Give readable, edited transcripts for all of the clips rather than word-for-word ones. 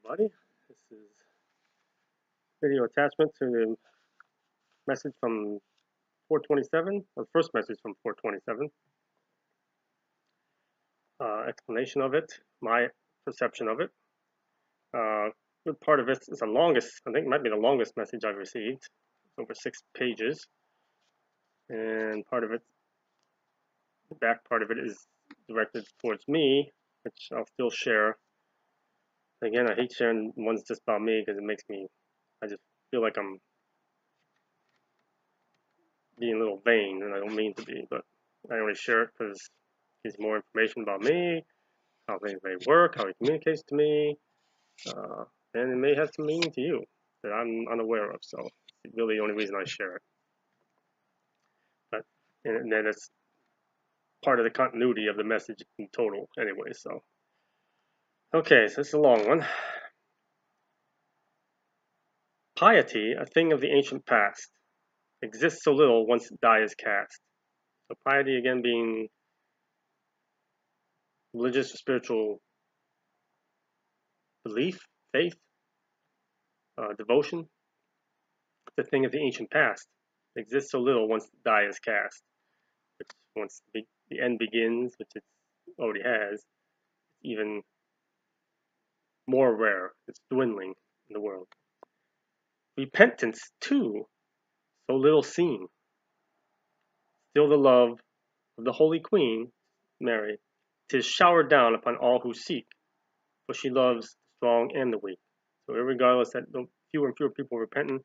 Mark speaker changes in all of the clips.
Speaker 1: everybody. This is video attachment to the message from 427, or first message from 427. Explanation of it, my perception of it. Good part of it is the longest, I think it might be the longest message I've received. It's over 6 pages. And part of it, the back part of it is directed towards me, which I'll still share. Again, I hate sharing ones just about me because it makes me, I just feel like I'm being a little vain, and I don't mean to be, but I only share it because it gives more information about me, how things may work, how he communicates to me, and it may have some meaning to you that I'm unaware of. So it's really the only reason I share it. But and then it's part of the continuity of the message in total, anyway. So okay, so this is a long one. Piety, a thing of the ancient past, exists so little once die is cast. So piety again being religious or spiritual belief, faith, devotion. The thing of the ancient past. It exists so little once the die is cast. Which once the end begins, which it already has, it's even more rare. It's dwindling in the world. Repentance, too, so little seen. Still the love of the Holy Queen, Mary, 'tis showered down upon all who seek, for she loves the strong and the weak. So regardless that fewer and fewer people are repenting,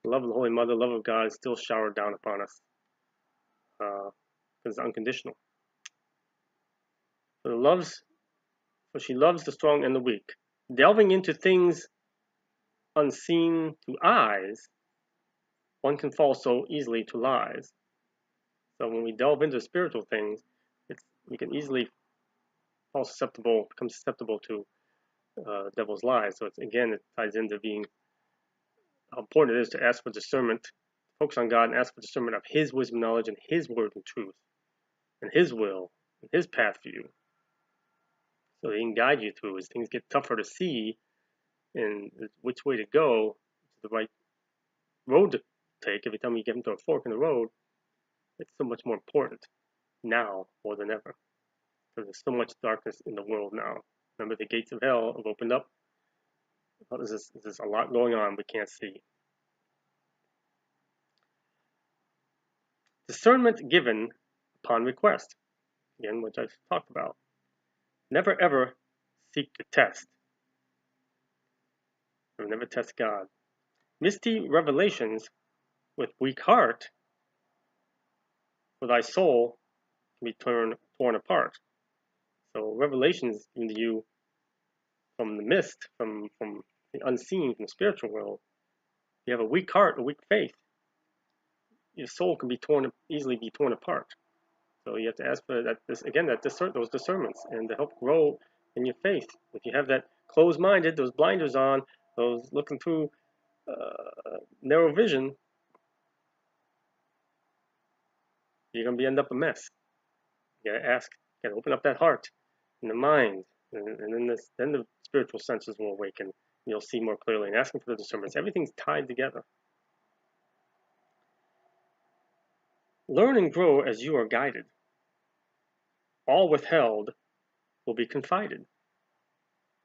Speaker 1: the love of the Holy Mother, the love of God is still showered down upon us. Because it's unconditional. For she loves the strong and the weak. Delving into things unseen to eyes, one can fall so easily to lies. So when we delve into spiritual things, we can easily become susceptible to devil's lies. So it ties into being how important it is to ask for discernment, focus on God, and ask for discernment of His wisdom, knowledge, and His word and truth, and His will, and His path for you. So He can guide you through as things get tougher to see, and which way to go, the right road to take. Every time you get into a fork in the road, it's so much more important now more than ever. Because there's so much darkness in the world now. Remember, the gates of hell have opened up. There's a lot going on we can't see. Discernment given upon request. Again, which I've talked about. Never ever seek to test. Or never test God. Misty revelations with weak heart, for thy soul can be torn apart. So revelations given to you from the mist, from the unseen, from the spiritual world. If you have a weak heart, a weak faith, your soul can easily be torn apart. So you have to ask for those discernments, and to help grow in your faith. If you have that closed-minded, those blinders on, those looking through narrow vision, you're going to end up a mess. You got to ask, you got to open up that heart and the mind, and then the spiritual senses will awaken. And you'll see more clearly, and asking for the discernments. Everything's tied together. Learn and grow as you are guided. All withheld will be confided.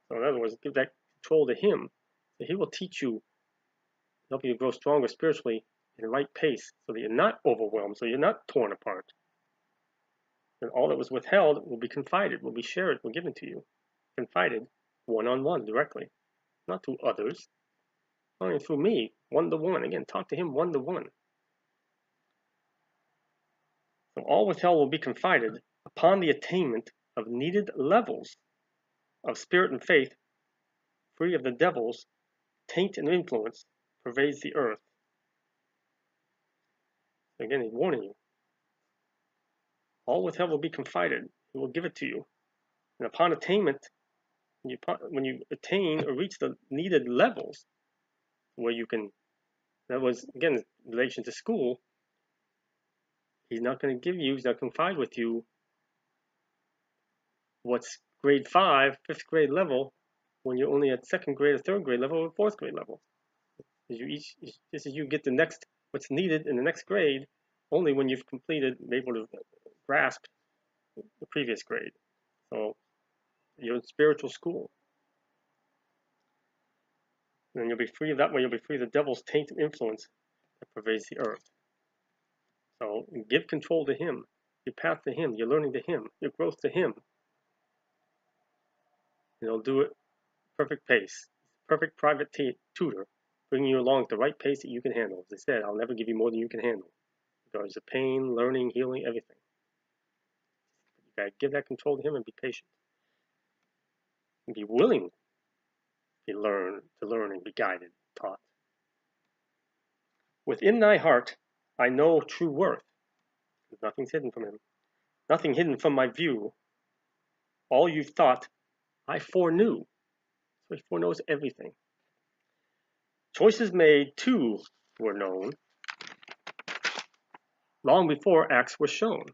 Speaker 1: So in other words, give that control to Him. So He will teach you, help you to grow stronger spiritually in the right pace, so that you're not overwhelmed, so you're not torn apart. And all that was withheld will be confided, will be shared, will be given to you. Confided one-on-one directly, not to others, only through me, one-to-one. Again, talk to Him one-to-one. So all withheld will be confided upon the attainment of needed levels of spirit and faith, free of the devil's taint and influence pervades the earth. Again, He's warning you. All withheld will be confided. He will give it to you. And upon attainment, when you attain or reach the needed levels, where you can, that was, again, in relation to school, He's not going to give you, He's not going to confide with you what's grade 5, 5th grade level, when you're only at second grade or third grade level or fourth grade level. Just as you get the next what's needed in the next grade, only when you've completed, able to grasp the previous grade. So you're in spiritual school. And you'll be free of that way. You'll be free of the devil's taint and influence that pervades the earth. So give control to him, your path to him, your learning to him, your growth to him. And he'll do it perfect pace, perfect private tutor, bringing you along at the right pace that you can handle. As I said, I'll never give you more than you can handle. Regards to pain, learning, healing, everything. You gotta give that control to him and be patient. And be willing to learn and be guided, taught. Within thy heart, I know true worth. Nothing's hidden from him. Nothing hidden from my view. All you've thought, I foreknew. So he foreknows everything. Choices made, too, were known long before acts were shown.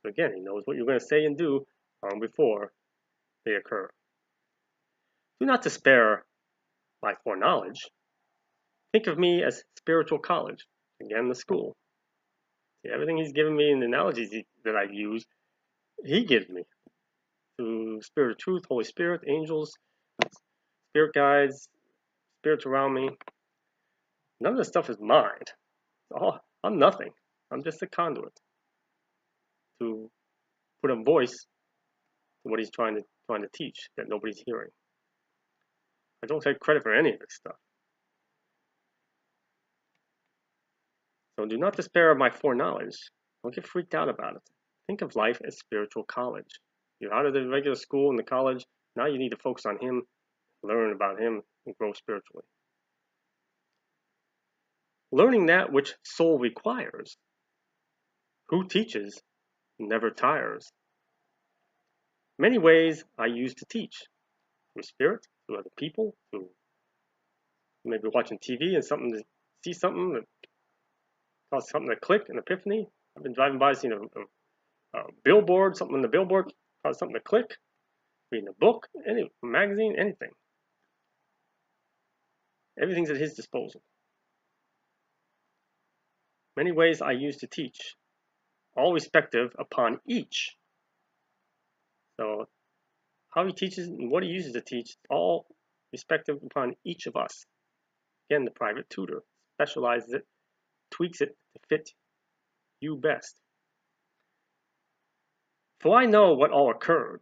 Speaker 1: So again, he knows what you're going to say and do long before they occur. Do not despair my foreknowledge. Think of me as spiritual college. Again, the school. See, everything he's given me in the analogies that I use, he gives me. Through Spirit of Truth, Holy Spirit, angels, spirit guides, spirits around me. None of this stuff is mine. I'm nothing. I'm just a conduit to put a voice to what he's trying to teach that nobody's hearing. I don't take credit for any of this stuff. So do not despair of my foreknowledge. Don't get freaked out about it. Think of life as spiritual college. You're out of the regular school and the college. Now you need to focus on him, learn about him, and grow spiritually. Learning that which soul requires. Who teaches never tires. Many ways I use to teach. Through spirit, through other people, through maybe watching TV and see something that cause something to click, an epiphany. I've been driving by, seeing a billboard, something on the billboard, cause something to click. Reading a book, any magazine, anything. Everything's at his disposal. Many ways I use to teach, all respective upon each. So how he teaches and what he uses to teach, all respective upon each of us. Again, the private tutor specializes it, tweaks it to fit you best. For I know what all occurred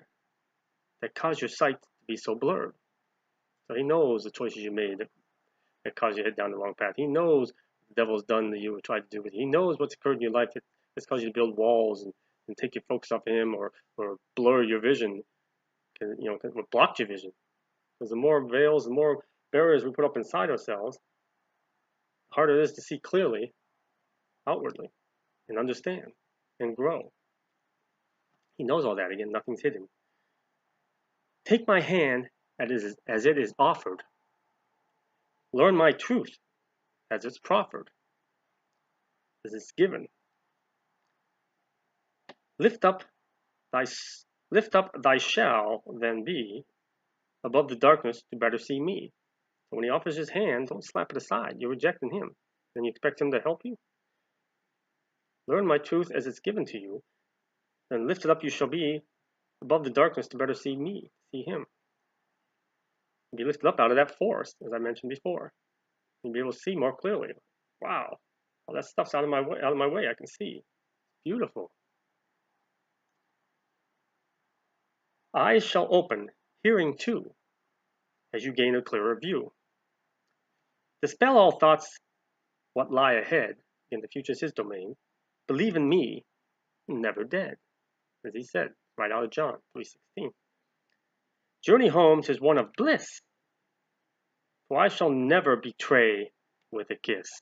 Speaker 1: that caused your sight to be so blurred. So he knows the choices you made that caused you to head down the wrong path. He knows what the devil's done to you or tried to do with you. He knows what's occurred in your life that's caused you to build walls and take your focus off him or blur your vision. Because what blocked your vision. Because the more veils, the more barriers we put up inside ourselves, the harder it is to see clearly, outwardly, and understand and grow. He knows all that. Again, nothing's hidden. Take my hand as it is offered. Learn my truth as it's proffered, as it's given. Lift up thy shall then be above the darkness to better see me. So when he offers his hand, don't slap it aside. You're rejecting him. Then you expect him to help you? Learn my truth as it's given to you. Then lifted up you shall be above the darkness to better see me, see him. Be lifted up out of that forest, as I mentioned before. You'll be able to see more clearly. Wow, all that stuff's out of my way. I can see. Beautiful. Eyes shall open, hearing too, as you gain a clearer view. Dispel all thoughts what lie ahead, in the future's his domain. Believe in me, never dead, as he said, right out of John 3:16. Journey home 'tis one of bliss, for I shall never betray with a kiss.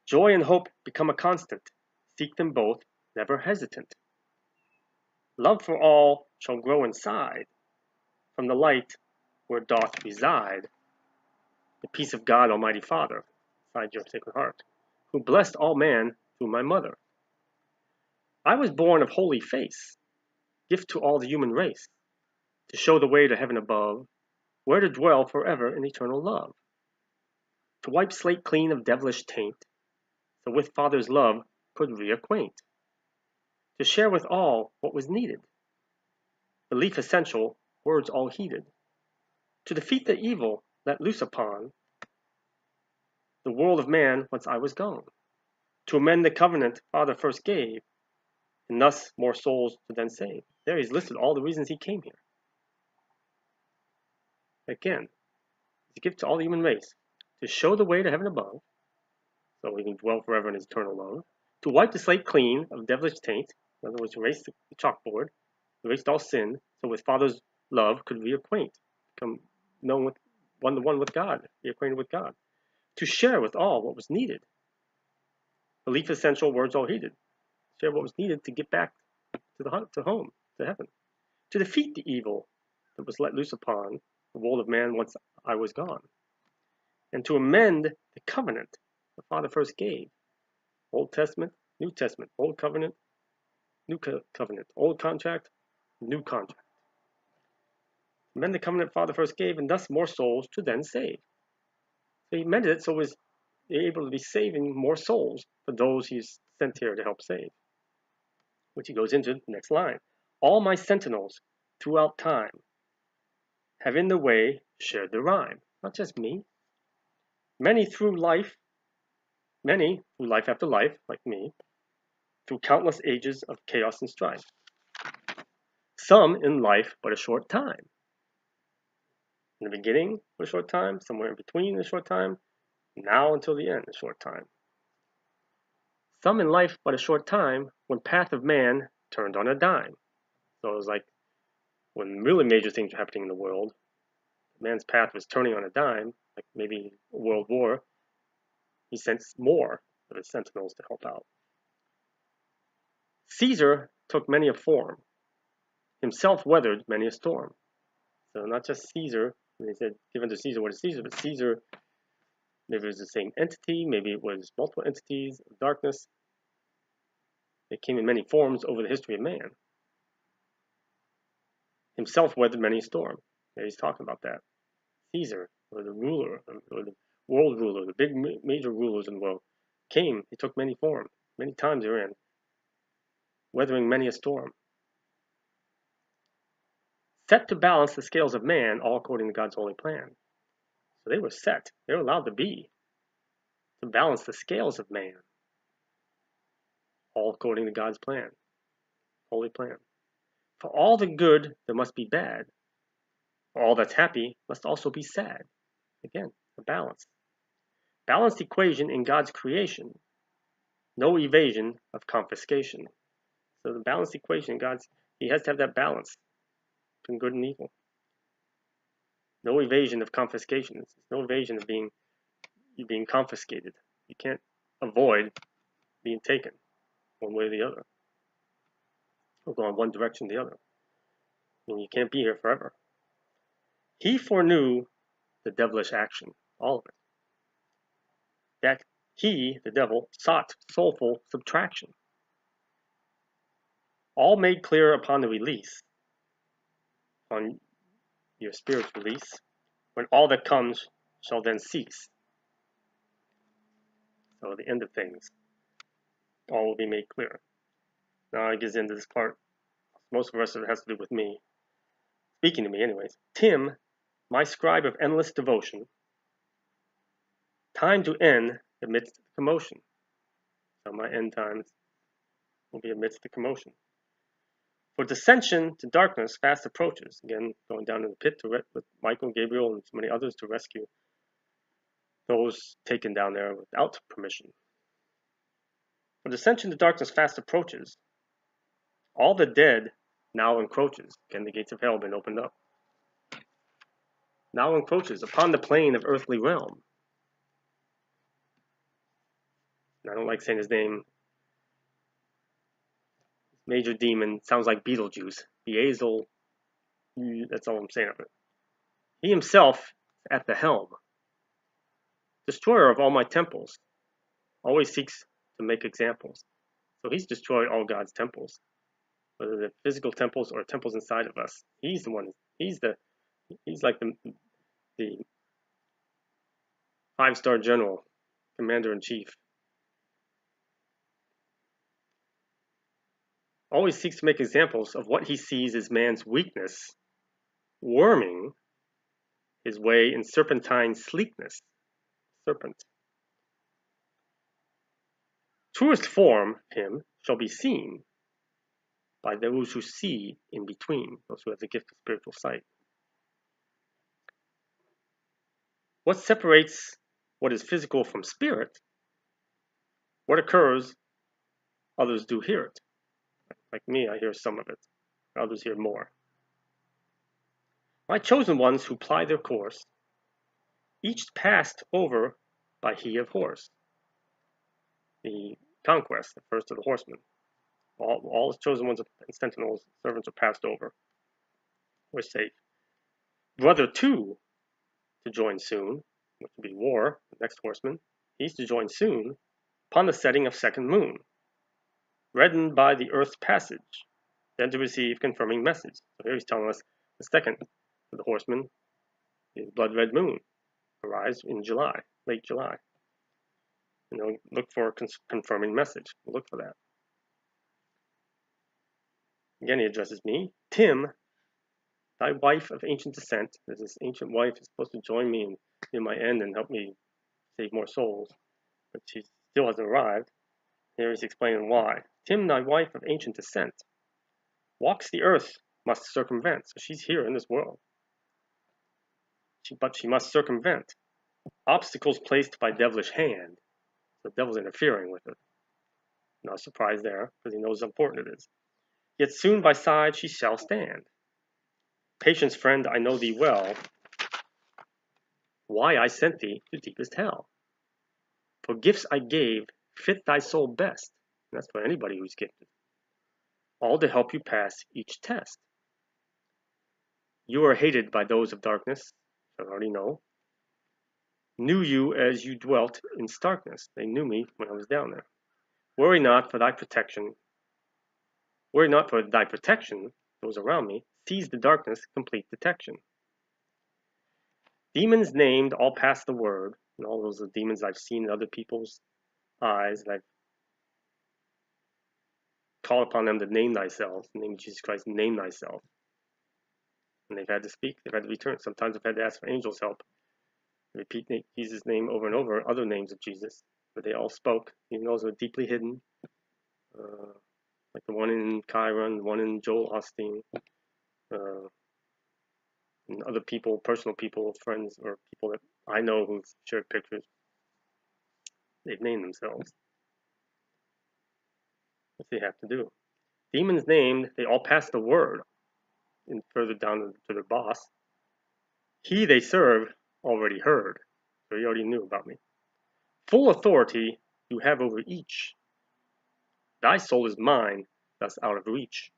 Speaker 1: Joy and hope become a constant, seek them both, never hesitant. Love for all shall grow inside, from the light where doth reside the peace of God Almighty Father, inside your sacred heart, who blessed all man through my mother. I was born of holy face, gift to all the human race. to show the way to heaven above, where to dwell forever in eternal love, to wipe slate clean of devilish taint, so with Father's love could reacquaint, to share with all what was needed, belief essential, words all heeded, to defeat the evil let loose upon the world of man whence I was gone, to amend the covenant Father first gave, and thus more souls to then save. There he's listed all the reasons he came here. Again, to give to all the human race, to show the way to heaven above, so we can dwell forever in his eternal love, to wipe the slate clean of devilish taint, in other words, erase the chalkboard, erased all sin, so with Father's love could reacquaint, become known with one with God, be acquainted with God, to share with all what was needed, belief essential, words all heeded, share what was needed to get back to home, to heaven, to defeat the evil that was let loose upon the world of man once I was gone, and to amend the covenant the Father first gave. Old Testament, New Testament, Old Covenant, New Covenant, Old Contract, New Contract. Amend the covenant Father first gave, and thus more souls to then save. So he amended it so it was able to be saving more souls for those he's sent here to help save. Which he goes into the next line. All my sentinels throughout time have in the way shared the rhyme. Not just me. Many through life after life, like me, through countless ages of chaos and strife. Some in life but a short time. In the beginning, for a short time, somewhere in between, a short time, now until the end, a short time. Some in life but a short time, when path of man turned on a dime. So it was like when really major things were happening in the world, man's path was turning on a dime, like maybe a world war, he sent more of his sentinels to help out. Caesar took many a form, himself weathered many a storm. So not just Caesar, they said, given to Caesar what is Caesar, but Caesar, maybe it was the same entity, maybe it was multiple entities of darkness. They came in many forms over the history of man. Himself weathered many a storm. Yeah, he's talking about that. Caesar, or the ruler, or the world ruler, the big major rulers in the world, came, he took many forms, many times they ran, weathering many a storm. Set to balance the scales of man, all according to God's holy plan. So they were set, they were allowed to be, to balance the scales of man, all according to God's plan, holy plan. For all the good, there must be bad. For all that's happy must also be sad. Again, a balance. Balanced equation in God's creation. No evasion of confiscation. So the balanced equation, he has to have that balance between good and evil. No evasion of confiscation. There's no evasion of you being confiscated. You can't avoid being taken one way or the other. Or go in one direction or the other. I mean, you can't be here forever. He foreknew the devilish action, all of it. That he, the devil, sought soulful subtraction. All made clear upon the release, on your spirit's release, when all that comes shall then cease. So at the end of things, all will be made clear. Now it gets into this part. Most of the rest of it has to do with me. Speaking to me anyways. Tim, my scribe of endless devotion, time to end amidst the commotion. So my end times will be amidst the commotion. For dissension to darkness fast approaches. Again, going down in the pit with Michael, Gabriel, and so many others to rescue those taken down there without permission. For dissension to darkness fast approaches. All the dead now encroaches. Again, the gates of hell have been opened up. Now encroaches upon the plane of earthly realm. And I don't like saying his name. Major demon sounds like Beetlejuice. Beelzebub. That's all I'm saying of it. He himself at the helm. Destroyer of all my temples. Always seeks to make examples. So he's destroyed all God's temples. Whether they're physical temples or temples inside of us. He's the one He's like the 5-star general, commander-in-chief. Always seeks to make examples of what he sees as man's weakness, worming his way in serpentine sleekness. Serpent. Truest form him shall be seen by those who see in between, those who have the gift of spiritual sight. What separates what is physical from spirit? What occurs, others do hear it. Like me, I hear some of it. Others hear more. My chosen ones who ply their course, each passed over by he of horse. The conquest, the first of the horsemen. All his chosen ones and sentinels, servants are passed over. We're safe. Brother two to join soon, which would be war, the next horseman. He's to join soon upon the setting of second moon, reddened by the earth's passage, then to receive confirming message. So here he's telling us the second of the horsemen is blood red moon, arrives in July, late July. Look for a confirming message. Look for that. Again, he addresses me. Tim, thy wife of ancient descent. This ancient wife is supposed to join me in my end and help me save more souls, but she still hasn't arrived. Here he's explaining why. Tim, thy wife of ancient descent, walks the earth, must circumvent. So she's here in this world. But she must circumvent obstacles placed by devilish hand. The devil's interfering with it. No surprise there, because he knows how important it is. Yet soon by side she shall stand. Patience, friend, I know thee well, why I sent thee to deepest hell. For gifts I gave fit thy soul best, and that's for anybody who's gifted, all to help you pass each test. You are hated by those of darkness, I already know. Knew you as you dwelt in starkness. They knew me when I was down there. Worry not for thy protection. Worry not for thy protection, those around me. Seize the darkness, complete detection. Demons named all pass the word, and all those are demons I've seen in other people's eyes, and I've called upon them to name thyself, in the name of Jesus Christ, name thyself. And they've had to speak, they've had to return. Sometimes I've had to ask for angels' help. Repeat Jesus' name over and over, other names of Jesus, but they all spoke, even those who were deeply hidden, like the one in Chiron, the one in Joel Osteen, and other people, personal people, friends, or people that I know who've shared pictures. They've named themselves. What they have to do. Demons named, they all pass the word, and further down to their boss. He they serve already heard, so he already knew about me. Full authority you have over each. Thy soul is mine, thus out of reach.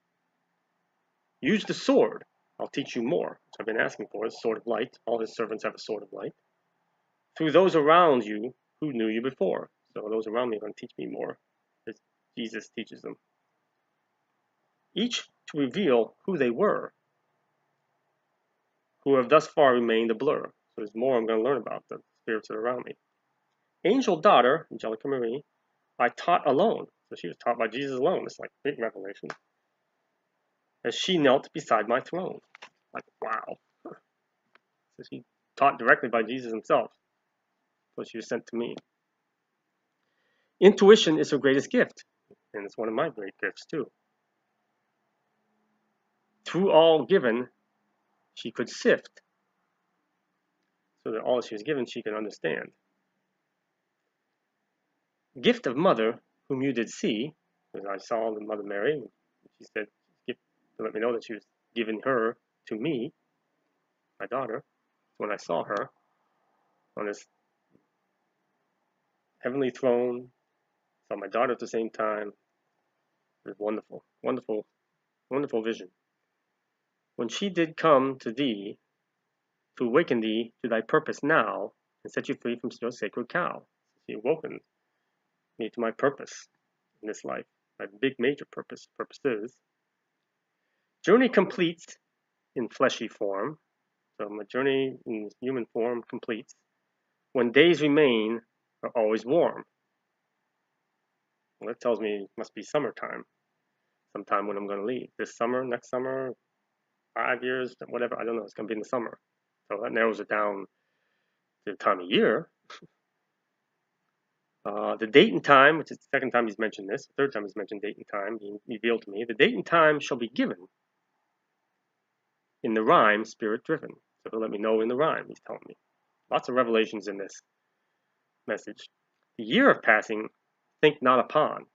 Speaker 1: Use the sword, I'll teach you more, which I've been asking for, is sword of light. All his servants have a sword of light. Through those around you who knew you before. So those around me are going to teach me more, as Jesus teaches them. Each to reveal who they were, who have thus far remained a blur. So there's more I'm going to learn about the spirits that are around me. Angel daughter, Angelica Marie, I taught alone. So she was taught by Jesus alone. It's like big revelation. As she knelt beside my throne. Like, wow. So she taught directly by Jesus himself. So she was sent to me. Intuition is her greatest gift. And it's one of my great gifts too. Through all given, she could sift. So that all she was given, she could understand. Gift of mother, whom you did see, as I saw the Mother Mary, she said, to let me know that she was giving her to me, my daughter, when I saw her on this heavenly throne, saw my daughter at the same time. It was wonderful, wonderful, wonderful vision. When she did come to thee, to awaken thee to thy purpose now, and set you free from your sacred cow. She awoken me to my purpose in this life, my big major purposes. Journey complete in fleshy form, so my journey in human form completes, when days remain are always warm. Well, that tells me it must be summertime, sometime when I'm going to leave. This summer, next summer, 5 years, whatever, I don't know, it's going to be in the summer. So that narrows it down to the time of year. The date and time, which is the second time he's mentioned this, the third time he's mentioned date and time, being revealed to me. The date and time shall be given in the rhyme, spirit driven. So he'll let me know in the rhyme, he's telling me. Lots of revelations in this message. The year of passing, think not upon.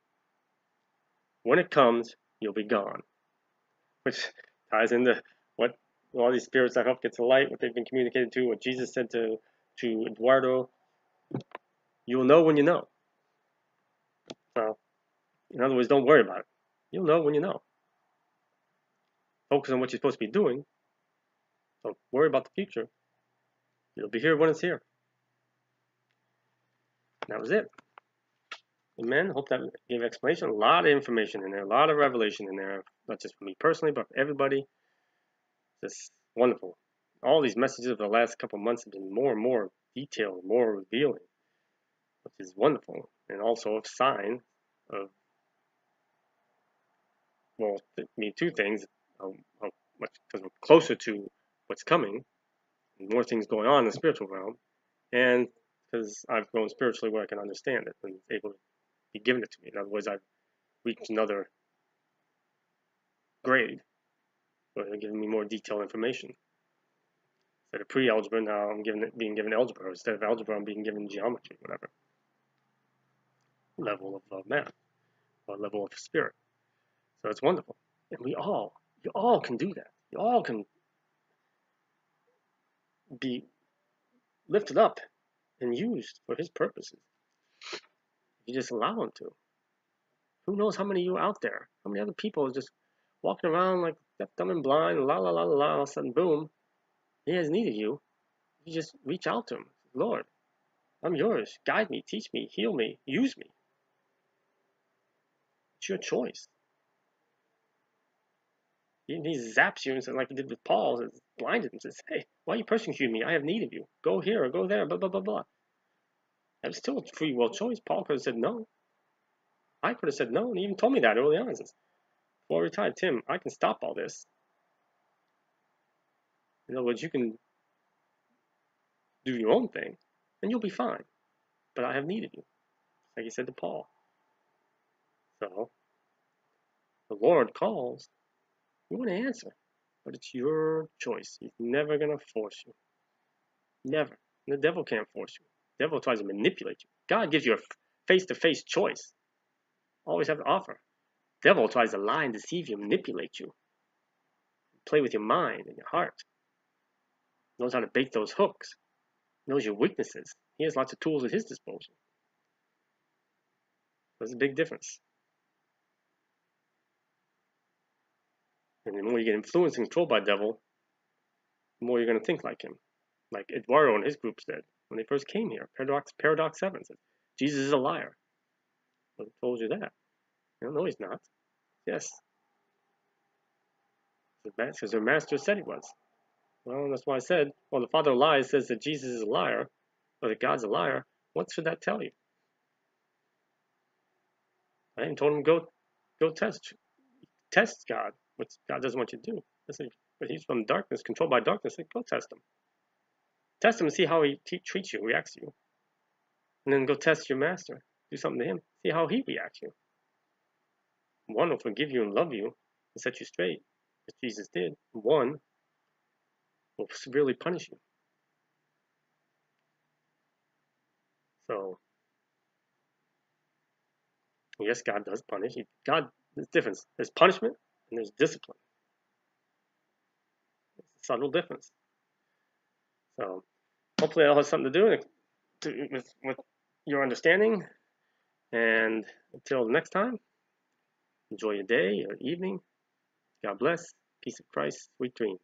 Speaker 1: When it comes, you'll be gone. Which ties into what all these spirits I hope get to light, what they've been communicated to, what Jesus said to Eduardo. You will know when you know. Well, in other words, don't worry about it. You'll know when you know. Focus on what you're supposed to be doing. Don't worry about the future. You'll be here when it's here. And that was it. Amen. Hope that gave explanation. A lot of information in there, a lot of revelation in there, not just for me personally, but for everybody. Just wonderful. All these messages of the last couple of months have been more and more detailed, more revealing, which is wonderful, and also a sign of, well, I mean, two things, how much, because we're closer to what's coming, more things going on in the spiritual realm, and because I've grown spiritually where I can understand it and able to be given it to me. In other words, I've reached another grade where they're giving me more detailed information. Instead of pre-algebra, now I'm being given algebra. Instead of algebra, I'm being given geometry, whatever level of math or level of spirit. So it's wonderful, and you all can do that. You all can be lifted up and used for His purposes. You just allow Him to. Who knows how many of you out there? How many other people are just walking around like deaf, dumb, and blind? La la la la la. All of a sudden, boom! He has need of you. You just reach out to Him. Lord, I'm yours. Guide me, teach me, heal me, use me. It's your choice. He zaps you and says, like he did with Paul, says, blinded him, says, hey, why are you persecuting me? I have need of you. Go here or go there, blah, blah, blah, blah. That was still a free will choice. Paul could have said no. I could have said no, and he even told me that early on. He says, before I retired, Tim, I can stop all this. In other words, you can do your own thing, and you'll be fine. But I have need of you, like he said to Paul. So, the Lord calls. You want to answer, but it's your choice. He's never going to force you. Never. And the devil can't force you. The devil tries to manipulate you. God gives you a face-to-face choice. Always have to offer. The devil tries to lie and deceive you, manipulate you. Play with your mind and your heart. Knows how to bait those hooks. Knows your weaknesses. He has lots of tools at his disposal. There's a big difference. And the more you get influenced and controlled by the devil, the more you're going to think like him. Like Eduardo and his group said when they first came here. Paradox 7 said, Jesus is a liar. Well, who told you that? No, he's not. Yes. Because their master said he was. Well, that's why I said, well, the father of lies says that Jesus is a liar, or that God's a liar. What should that tell you? I even told him go test God, which God doesn't want you to do. I said, but he's from darkness, controlled by darkness. I said, go test him. Test him and see how he treats you, reacts to you. And then go test your master. Do something to him. See how he reacts to you. One will forgive you and love you and set you straight, as Jesus did. One will severely punish you. So, yes, God does punish. God, there's difference. There's punishment and there's discipline. It's a subtle difference. So, hopefully, that'll have something to do with your understanding. And until next time, enjoy your day, your evening. God bless. Peace of Christ. Sweet dreams.